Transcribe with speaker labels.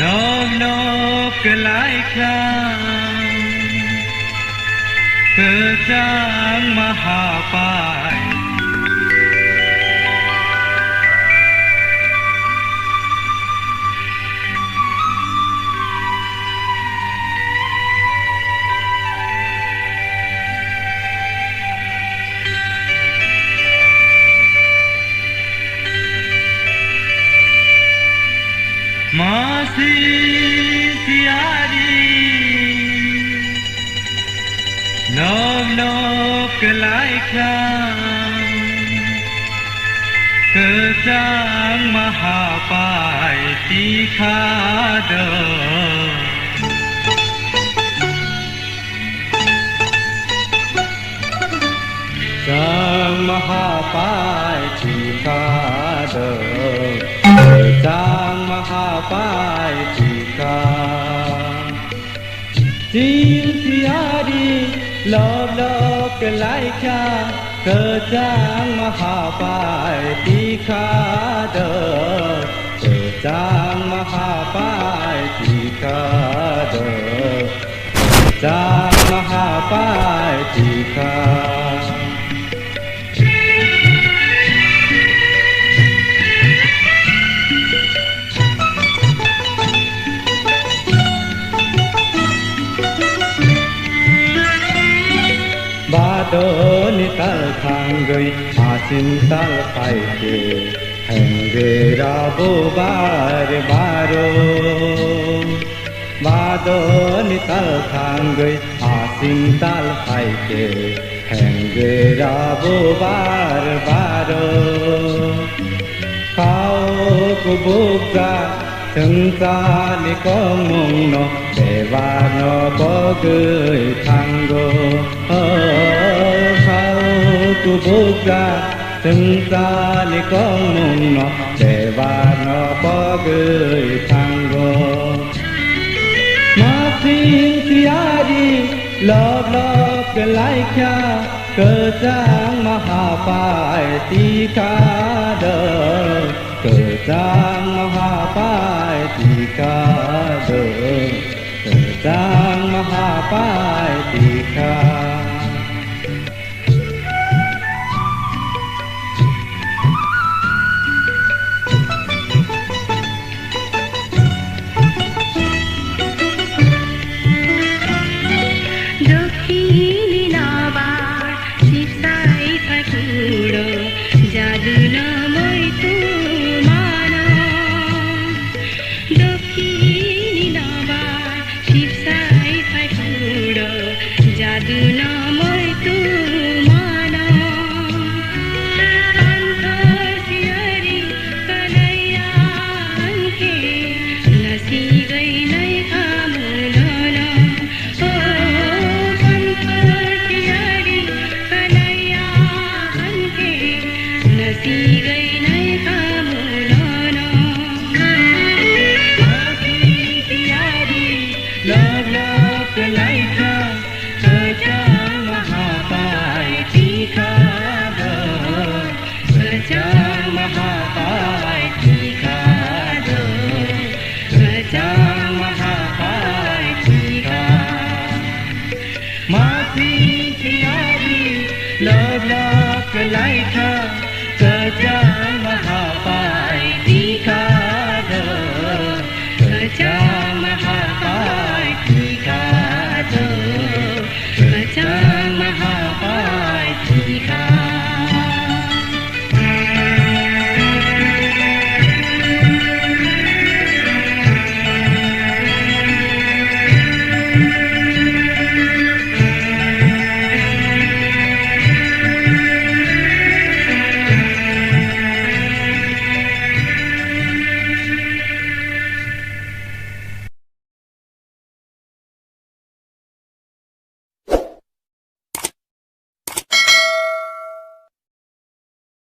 Speaker 1: นบนบกลายครั้งเกิดจางมหาปายมาสิสิอาดีนบนบกลายครั้งเกิดจางมหาปายตีขาเดอจางมหาปายตีขาเดอจางมหาปายตีขาจีนสิอาดีลบลบกลายคาเกิดจางมหาปายตีขาเดอเกิดจางมหาปายตีขาเดอจางมหาปายตีขาBado ni tal thang gầy asin tal khai ke henge rabo bar baro Bado ni tal thang gầy asin tal khai ke henge rabo bar baro Khao ku buka Từng ta ni có mong nó để và nó có gửi thang go khao tu bốc ra từng ta ni có mong nó để và nó có gửi thang go mà xin si đi love love cái lại cha cơ trang mà hà phải ti ca đời cơ trang mà hà phải ti ca đời cơ trang mà hà phải ti